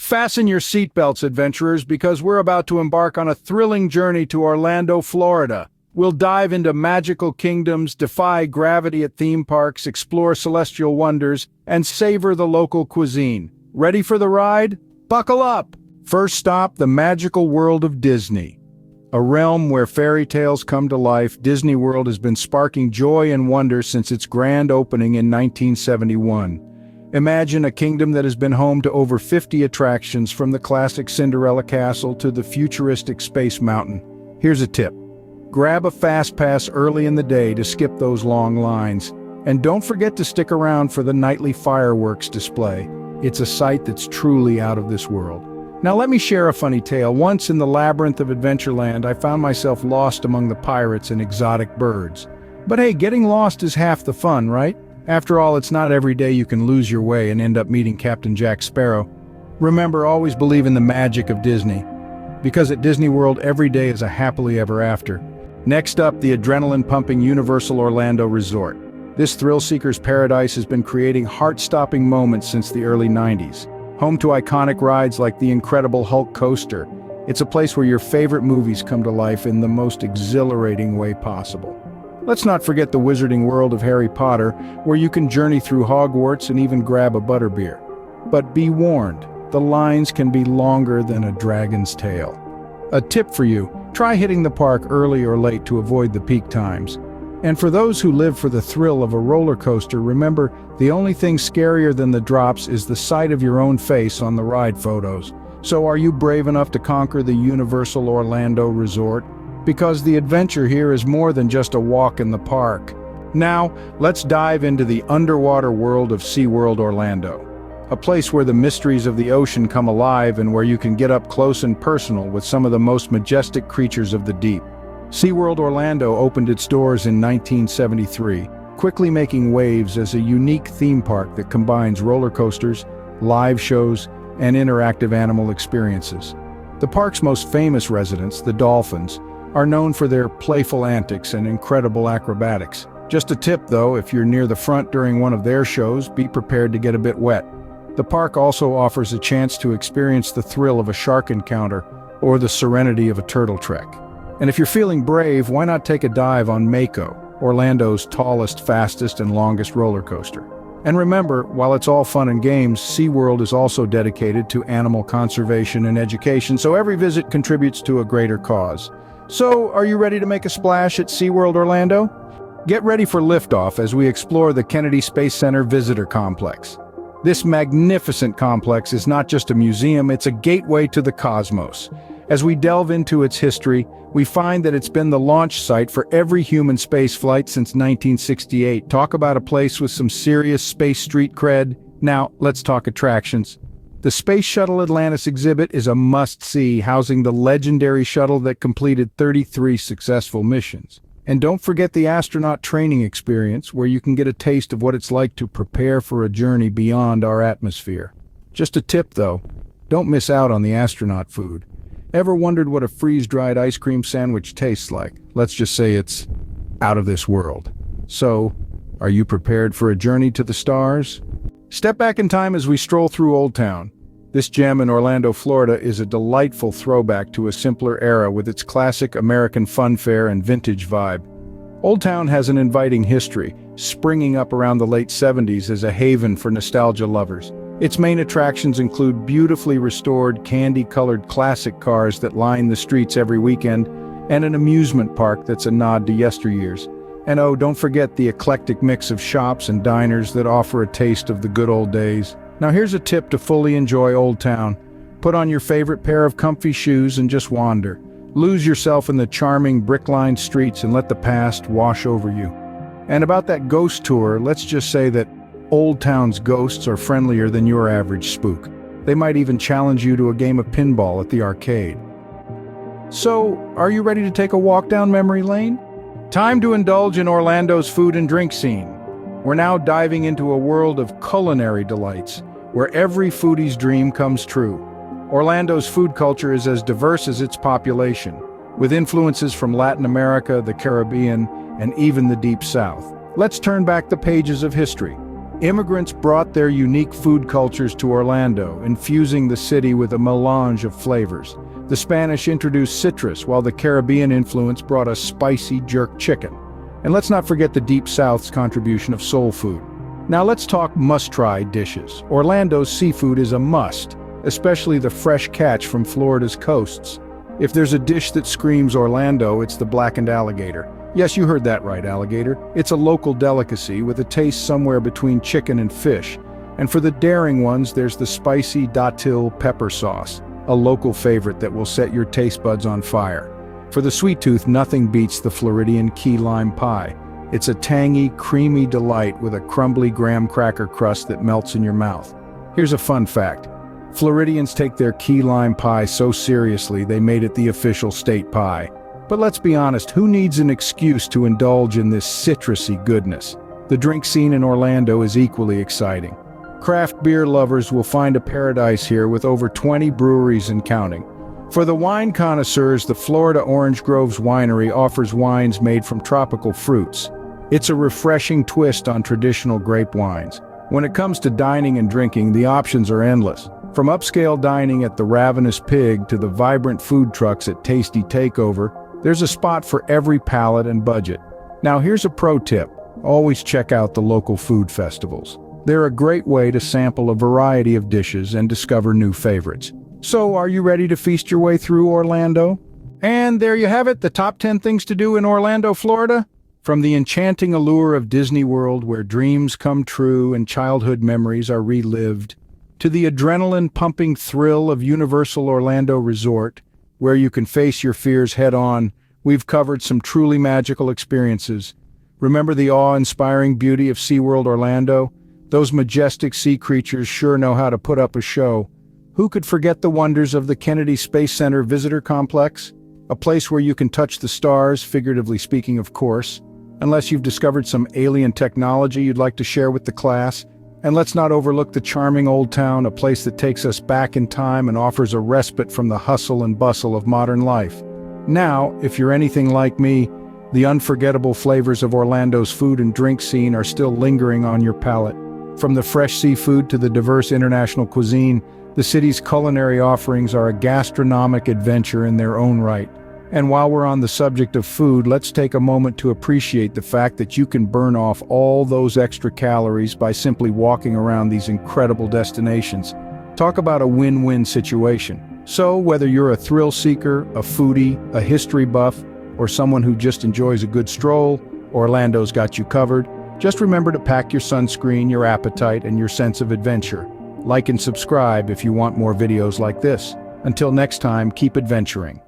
Fasten your seatbelts, adventurers, because we're about to embark on a thrilling journey to Orlando, Florida. We'll dive into magical kingdoms, defy gravity at theme parks, explore celestial wonders, and savor the local cuisine. Ready for the ride? Buckle up! First stop, the magical world of Disney. A realm where fairy tales come to life, Disney World has been sparking joy and wonder since its grand opening in 1971. Imagine a kingdom that has been home to over 50 attractions, from the classic Cinderella Castle to the futuristic Space Mountain. Here's a tip. Grab a fast pass early in the day to skip those long lines. And don't forget to stick around for the nightly fireworks display. It's a sight that's truly out of this world. Now let me share a funny tale. Once in the labyrinth of Adventureland, I found myself lost among the pirates and exotic birds. But hey, getting lost is half the fun, right? After all, it's not every day you can lose your way and end up meeting Captain Jack Sparrow. Remember, always believe in the magic of Disney, because at Disney World, every day is a happily ever after. Next up, the adrenaline-pumping Universal Orlando Resort. This thrill-seeker's paradise has been creating heart-stopping moments since the early 90s. Home to iconic rides like the Incredible Hulk Coaster, it's a place where your favorite movies come to life in the most exhilarating way possible. Let's not forget the wizarding world of Harry Potter, where you can journey through Hogwarts and even grab a butterbeer. But be warned, the lines can be longer than a dragon's tail. A tip for you, try hitting the park early or late to avoid the peak times. And for those who live for the thrill of a roller coaster, remember, the only thing scarier than the drops is the sight of your own face on the ride photos. So are you brave enough to conquer the Universal Orlando Resort? Because the adventure here is more than just a walk in the park. Now, let's dive into the underwater world of SeaWorld Orlando. A place where the mysteries of the ocean come alive and where you can get up close and personal with some of the most majestic creatures of the deep. SeaWorld Orlando opened its doors in 1973, quickly making waves as a unique theme park that combines roller coasters, live shows, and interactive animal experiences. The park's most famous residents, the dolphins, are known for their playful antics and incredible acrobatics. Just a tip though, if you're near the front during one of their shows, be prepared to get a bit wet. The park also offers a chance to experience the thrill of a shark encounter or the serenity of a turtle trek. And if you're feeling brave, why not take a dive on Mako, Orlando's tallest, fastest, and longest roller coaster? And remember, while it's all fun and games, SeaWorld is also dedicated to animal conservation and education, so every visit contributes to a greater cause. So, are you ready to make a splash at SeaWorld Orlando? Get ready for liftoff as we explore the Kennedy Space Center Visitor Complex. This magnificent complex is not just a museum, it's a gateway to the cosmos. As we delve into its history, we find that it's been the launch site for every human space flight since 1968. Talk about a place with some serious space street cred. Now, let's talk attractions. The Space Shuttle Atlantis exhibit is a must-see, housing the legendary shuttle that completed 33 successful missions. And don't forget the astronaut training experience, where you can get a taste of what it's like to prepare for a journey beyond our atmosphere. Just a tip though, don't miss out on the astronaut food. Ever wondered what a freeze-dried ice cream sandwich tastes like? Let's just say it's out of this world. So, are you prepared for a journey to the stars? Step back in time as we stroll through Old Town. This gem in Orlando, Florida is a delightful throwback to a simpler era with its classic American funfair and vintage vibe. Old Town has an inviting history, springing up around the late 70s as a haven for nostalgia lovers. Its main attractions include beautifully restored, candy-colored classic cars that line the streets every weekend, and an amusement park that's a nod to yesteryears. And oh, don't forget the eclectic mix of shops and diners that offer a taste of the good old days. Now here's a tip to fully enjoy Old Town. Put on your favorite pair of comfy shoes and just wander. Lose yourself in the charming brick-lined streets and let the past wash over you. And about that ghost tour, let's just say that Old Town's ghosts are friendlier than your average spook. They might even challenge you to a game of pinball at the arcade. So, are you ready to take a walk down memory lane? Time to indulge in Orlando's food and drink scene. We're now diving into a world of culinary delights, where every foodie's dream comes true. Orlando's food culture is as diverse as its population, with influences from Latin America, the Caribbean, and even the Deep South. Let's turn back the pages of history. Immigrants brought their unique food cultures to Orlando, infusing the city with a melange of flavors. The Spanish introduced citrus, while the Caribbean influence brought us spicy jerk chicken. And let's not forget the Deep South's contribution of soul food. Now let's talk must-try dishes. Orlando's seafood is a must, especially the fresh catch from Florida's coasts. If there's a dish that screams Orlando, it's the blackened alligator. Yes, you heard that right, alligator. It's a local delicacy with a taste somewhere between chicken and fish. And for the daring ones, there's the spicy datil pepper sauce, a local favorite that will set your taste buds on fire. For the sweet tooth, nothing beats the Floridian key lime pie. It's a tangy, creamy delight with a crumbly graham cracker crust that melts in your mouth. Here's a fun fact. Floridians take their key lime pie so seriously they made it the official state pie. But let's be honest, who needs an excuse to indulge in this citrusy goodness? The drink scene in Orlando is equally exciting. Craft beer lovers will find a paradise here with over 20 breweries and counting. For the wine connoisseurs, the Florida Orange Groves Winery offers wines made from tropical fruits. It's a refreshing twist on traditional grape wines. When it comes to dining and drinking, the options are endless. From upscale dining at the Ravenous Pig to the vibrant food trucks at Tasty Takeover, there's a spot for every palate and budget. Now here's a pro tip. Always check out the local food festivals. They're a great way to sample a variety of dishes and discover new favorites. So, are you ready to feast your way through Orlando? And there you have it, the top 10 things to do in Orlando, Florida. From the enchanting allure of Disney World, where dreams come true and childhood memories are relived, to the adrenaline-pumping thrill of Universal Orlando Resort, where you can face your fears head-on, we've covered some truly magical experiences. Remember the awe-inspiring beauty of SeaWorld Orlando? Those majestic sea creatures sure know how to put up a show. Who could forget the wonders of the Kennedy Space Center Visitor Complex? A place where you can touch the stars, figuratively speaking, of course. Unless you've discovered some alien technology you'd like to share with the class. And let's not overlook the charming Old Town, a place that takes us back in time and offers a respite from the hustle and bustle of modern life. Now, if you're anything like me, the unforgettable flavors of Orlando's food and drink scene are still lingering on your palate. From the fresh seafood to the diverse international cuisine, the city's culinary offerings are a gastronomic adventure in their own right. And while we're on the subject of food, let's take a moment to appreciate the fact that you can burn off all those extra calories by simply walking around these incredible destinations. Talk about a win-win situation. So, whether you're a thrill seeker, a foodie, a history buff, or someone who just enjoys a good stroll, Orlando's got you covered. Just remember to pack your sunscreen, your appetite, and your sense of adventure. Like and subscribe if you want more videos like this. Until next time, keep adventuring.